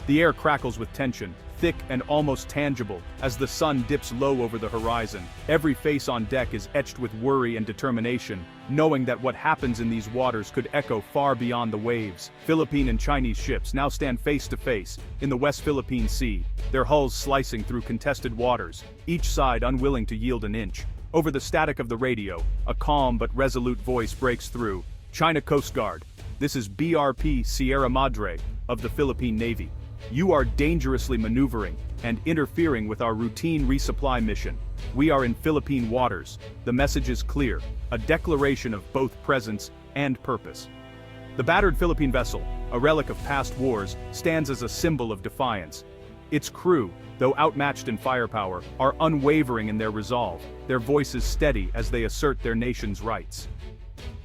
The air crackles with tension, thick and almost tangible, as the sun dips low over the horizon. Every face on deck is etched with worry and determination, knowing that what happens in these waters could echo far beyond the waves. Philippine and Chinese ships now stand face to face in the West Philippine Sea, their hulls slicing through contested waters, each side unwilling to yield an inch. Over the static of the radio, a calm but resolute voice breaks through. China Coast Guard. This is BRP Sierra Madre of the Philippine Navy. You are dangerously maneuvering and interfering with our routine resupply mission. We are in Philippine waters. The message is clear, a declaration of both presence and purpose. The battered Philippine vessel, a relic of past wars, stands as a symbol of defiance. Its crew, though outmatched in firepower, are unwavering in their resolve, their voices steady as they assert their nation's rights.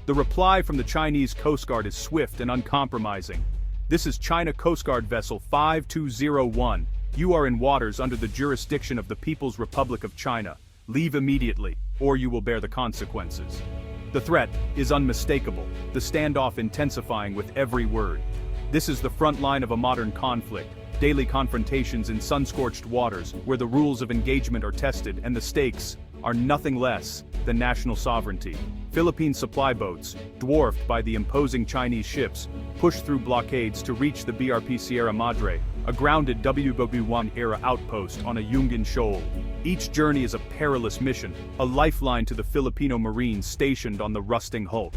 The reply from the Chinese Coast Guard is swift and uncompromising. This is China Coast Guard Vessel 5201. You are in waters under the jurisdiction of the People's Republic of China. Leave immediately, or you will bear the consequences. The threat is unmistakable, the standoff intensifying with every word. This is the front line of a modern conflict, daily confrontations in sun-scorched waters where the rules of engagement are tested and the stakes are nothing less than national sovereignty. Philippine supply boats, dwarfed by the imposing Chinese ships, push through blockades to reach the BRP Sierra Madre, a grounded WW1-era outpost on a Yungin shoal. Each journey is a perilous mission, a lifeline to the Filipino Marines stationed on the rusting hulk.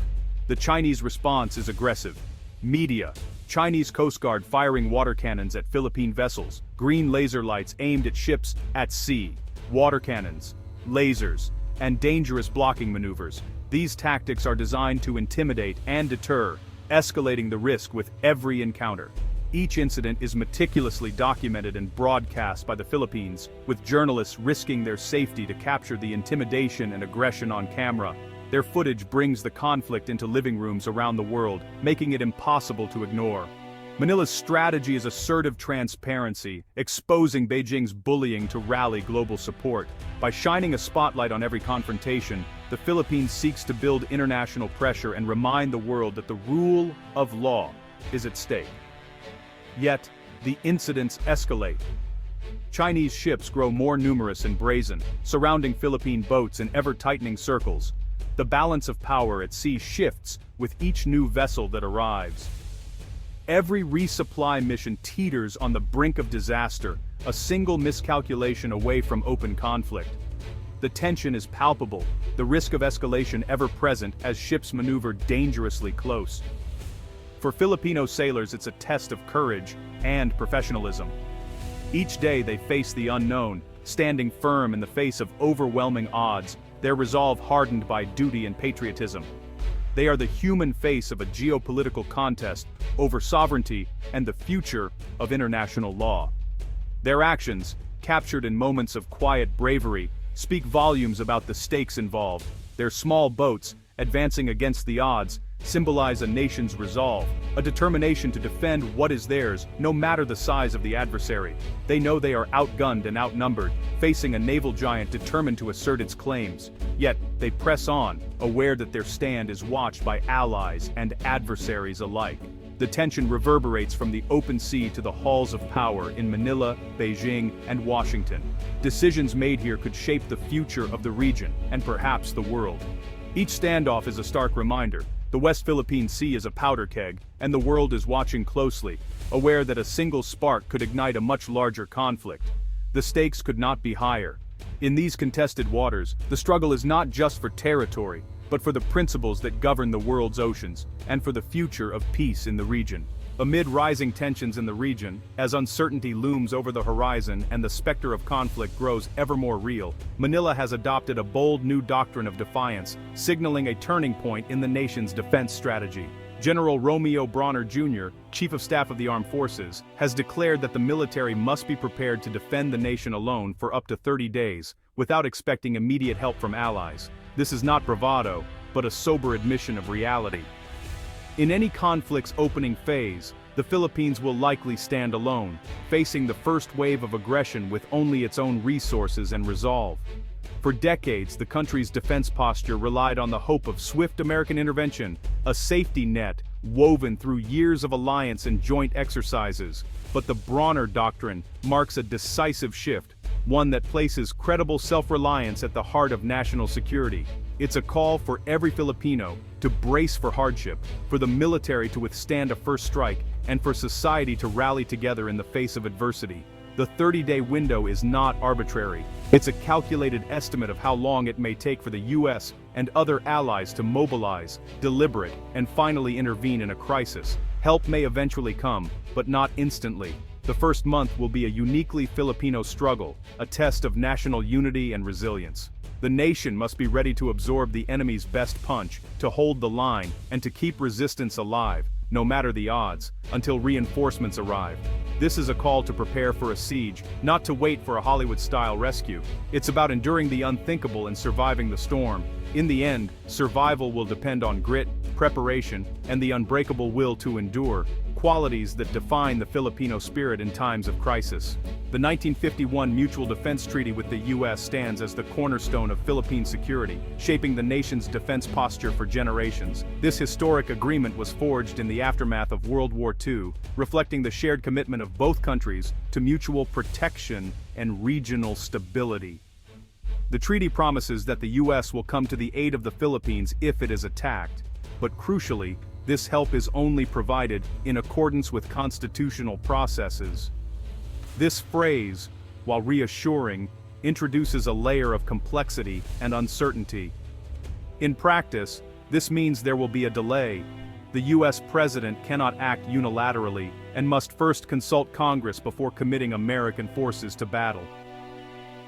The Chinese response is aggressive. Media, Chinese Coast Guard firing water cannons at Philippine vessels, green laser lights aimed at ships at sea, water cannons, lasers, and dangerous blocking maneuvers. These tactics are designed to intimidate and deter, escalating the risk with every encounter. Each incident is meticulously documented and broadcast by the Philippines, with journalists risking their safety to capture the intimidation and aggression on camera. Their footage brings the conflict into living rooms around the world, making it impossible to ignore. Manila's strategy is assertive transparency, exposing Beijing's bullying to rally global support. By shining a spotlight on every confrontation, the Philippines seeks to build international pressure and remind the world that the rule of law is at stake. Yet, the incidents escalate. Chinese ships grow more numerous and brazen, surrounding Philippine boats in ever-tightening circles. The balance of power at sea shifts with each new vessel that arrives. Every resupply mission teeters on the brink of disaster, a single miscalculation away from open conflict. The tension is palpable, the risk of escalation ever present as ships maneuver dangerously close. For Filipino sailors, it's a test of courage and professionalism. Each day they face the unknown, standing firm in the face of overwhelming odds, their resolve hardened by duty and patriotism. They are the human face of a geopolitical contest over sovereignty and the future of international law. Their actions, captured in moments of quiet bravery, speak volumes about the stakes involved. Their small boats, advancing against the odds, symbolize a nation's resolve, a determination to defend what is theirs, no matter the size of the adversary. They know they are outgunned and outnumbered, facing a naval giant determined to assert its claims. Yet, they press on, aware that their stand is watched by allies and adversaries alike. The tension reverberates from the open sea to the halls of power in Manila, Beijing, and Washington. Decisions made here could shape the future of the region, and perhaps the world. Each standoff is a stark reminder. The West Philippine Sea is a powder keg, and the world is watching closely, aware that a single spark could ignite a much larger conflict. The stakes could not be higher. In these contested waters, the struggle is not just for territory, but for the principles that govern the world's oceans, and for the future of peace in the region. Amid rising tensions in the region, as uncertainty looms over the horizon and the specter of conflict grows ever more real, Manila has adopted a bold new doctrine of defiance, signaling a turning point in the nation's defense strategy. General Romeo Bronner Jr., Chief of Staff of the Armed Forces, has declared that the military must be prepared to defend the nation alone for up to 30 days, without expecting immediate help from allies. This is not bravado, but a sober admission of reality. In any conflict's opening phase, the Philippines will likely stand alone, facing the first wave of aggression with only its own resources and resolve. For decades, the country's defense posture relied on the hope of swift American intervention, a safety net woven through years of alliance and joint exercises. But the Bronner Doctrine marks a decisive shift, one that places credible self-reliance at the heart of national security. It's a call for every Filipino to brace for hardship, for the military to withstand a first strike, and for society to rally together in the face of adversity. The 30-day window is not arbitrary. It's a calculated estimate of how long it may take for the U.S. and other allies to mobilize, deliberate, and finally intervene in a crisis. Help may eventually come, but not instantly. The first month will be a uniquely Filipino struggle, a test of national unity and resilience. The nation must be ready to absorb the enemy's best punch, to hold the line, and to keep resistance alive, no matter the odds, until reinforcements arrive. This is a call to prepare for a siege, not to wait for a Hollywood-style rescue. It's about enduring the unthinkable and surviving the storm. In the end, survival will depend on grit, preparation, and the unbreakable will to endure, qualities that define the Filipino spirit in times of crisis. The 1951 Mutual Defense Treaty with the U.S. stands as the cornerstone of Philippine security, shaping the nation's defense posture for generations. This historic agreement was forged in the aftermath of World War II, reflecting the shared commitment of both countries to mutual protection and regional stability. The treaty promises that the U.S. will come to the aid of the Philippines if it is attacked, but crucially, this help is only provided in accordance with constitutional processes. This phrase, while reassuring, introduces a layer of complexity and uncertainty. In practice, this means there will be a delay. The U.S. president cannot act unilaterally and must first consult Congress before committing American forces to battle.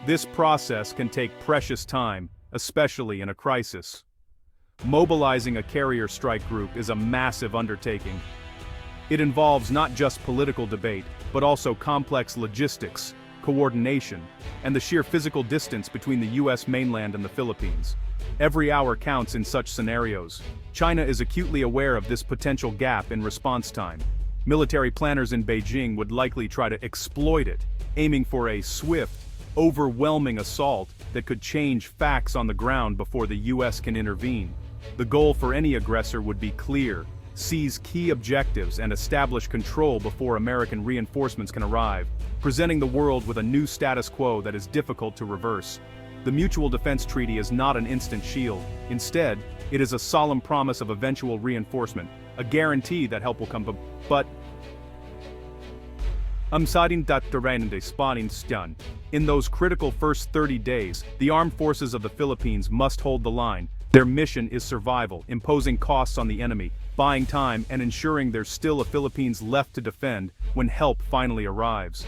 This process can take precious time, especially in a crisis. Mobilizing a carrier strike group is a massive undertaking. It involves not just political debate, but also complex logistics, coordination, and the sheer physical distance between the U.S. mainland and the Philippines. Every hour counts in such scenarios. China is acutely aware of this potential gap in response time. Military planners in Beijing would likely try to exploit it, aiming for a swift, overwhelming assault that could change facts on the ground before the U.S. can intervene. The goal for any aggressor would be clear: seize key objectives and establish control before American reinforcements can arrive, presenting the world with a new status quo that is difficult to reverse. The Mutual Defense Treaty is not an instant shield. Instead, it is a solemn promise of eventual reinforcement, a guarantee that help will come. But in those critical first 30 days, the armed forces of the Philippines must hold the line. Their mission is survival, imposing costs on the enemy, buying time, and ensuring there's still a Philippines left to defend when help finally arrives.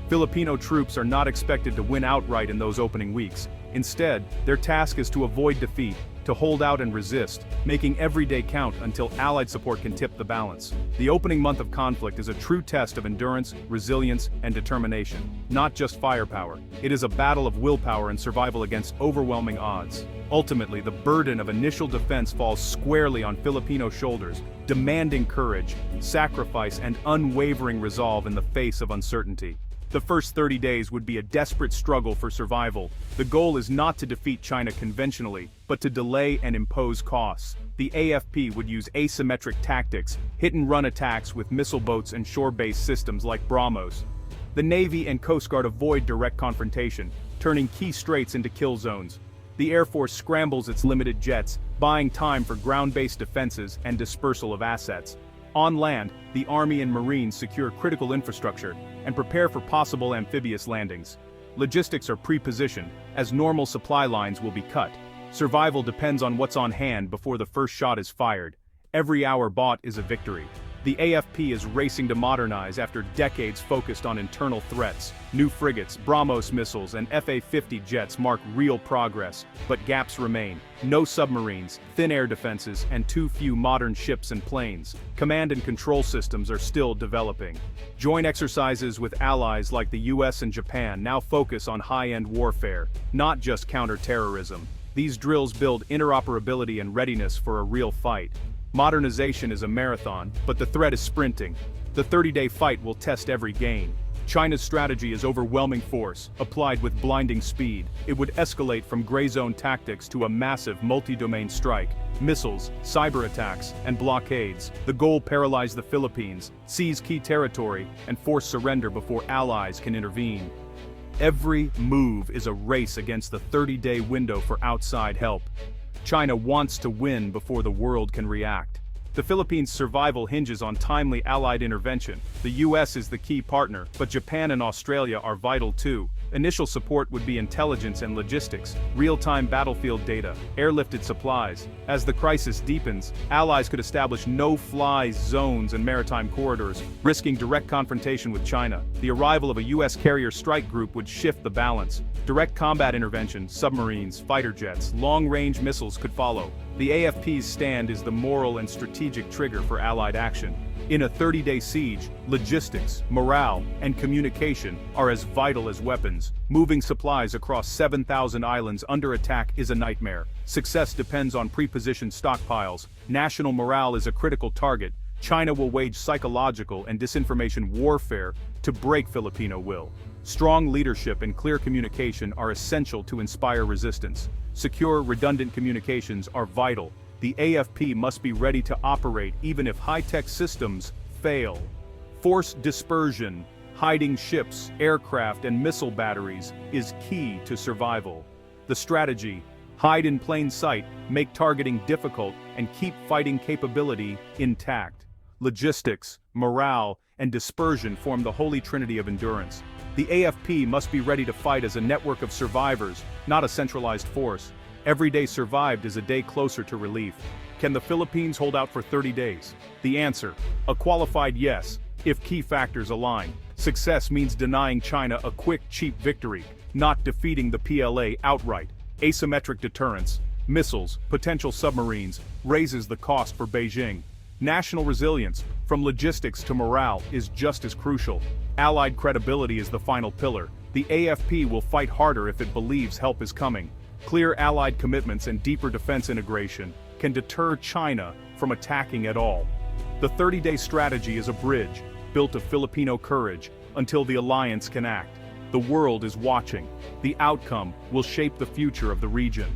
Filipino troops are not expected to win outright in those opening weeks. Instead, their task is to avoid defeat, to hold out and resist, making every day count until Allied support can tip the balance. The opening month of conflict is a true test of endurance, resilience, and determination. Not just firepower. It is a battle of willpower and survival against overwhelming odds. Ultimately, the burden of initial defense falls squarely on Filipino shoulders, demanding courage, sacrifice, and unwavering resolve in the face of uncertainty. The first 30 days would be a desperate struggle for survival. The goal is not to defeat China conventionally, but to delay and impose costs. The AFP would use asymmetric tactics, hit-and-run attacks with missile boats and shore-based systems like BrahMos. The Navy and Coast Guard avoid direct confrontation, turning key straits into kill zones. The Air Force scrambles its limited jets, buying time for ground-based defenses and dispersal of assets. On land, the Army and Marines secure critical infrastructure and prepare for possible amphibious landings. Logistics are pre-positioned, as normal supply lines will be cut. Survival depends on what's on hand before the first shot is fired. Every hour bought is a victory. The AFP is racing to modernize after decades focused on internal threats. New frigates, BrahMos missiles, and FA-50 jets mark real progress, but gaps remain. No submarines, thin air defenses, and too few modern ships and planes. Command and control systems are still developing. Joint exercises with allies like the US and Japan now focus on high-end warfare, not just counter-terrorism. These drills build interoperability and readiness for a real fight. Modernization is a marathon, but the threat is sprinting. The 30-day fight will test every gain. China's strategy is overwhelming force, applied with blinding speed. It would escalate from gray zone tactics to a massive multi-domain strike. Missiles, cyber attacks, and blockades. The goal: paralyze the Philippines, seize key territory, and force surrender before allies can intervene. Every move is a race against the 30-day window for outside help. China wants to win before the world can react. The Philippines' survival hinges on timely Allied intervention. The US is the key partner, but Japan and Australia are vital too. Initial support would be intelligence and logistics, real-time battlefield data, airlifted supplies. As the crisis deepens, allies could establish no-fly zones and maritime corridors, risking direct confrontation with China. The arrival of a US carrier strike group would shift the balance. Direct combat intervention, submarines, fighter jets, long-range missiles could follow. The AFP's stand is the moral and strategic trigger for Allied action. In a 30-day siege, logistics, morale, and communication are as vital as weapons. Moving supplies across 7,000 islands under attack is a nightmare. Success depends on pre-positioned stockpiles. National morale is a critical target. China will wage psychological and disinformation warfare to break Filipino will. Strong leadership and clear communication are essential to inspire resistance. Secure, redundant communications are vital. The AFP must be ready to operate even if high-tech systems fail. Forced dispersion, hiding ships, aircraft, and missile batteries is key to survival. The strategy: hide in plain sight, make targeting difficult, and keep fighting capability intact. Logistics, morale, and dispersion form the holy trinity of endurance. The AFP must be ready to fight as a network of survivors, not a centralized force. Every day survived is a day closer to relief. Can the Philippines hold out for 30 days? The answer: a qualified yes, if key factors align. Success means denying China a quick, cheap victory, not defeating the PLA outright. Asymmetric deterrence, missiles, potential submarines, raises the cost for Beijing. National resilience, from logistics to morale, is just as crucial. Allied credibility is the final pillar. The AFP will fight harder if it believes help is coming. Clear Allied commitments and deeper defense integration can deter China from attacking at all. The 30-day strategy is a bridge, built of Filipino courage, until the alliance can act. The world is watching. The outcome will shape the future of the region.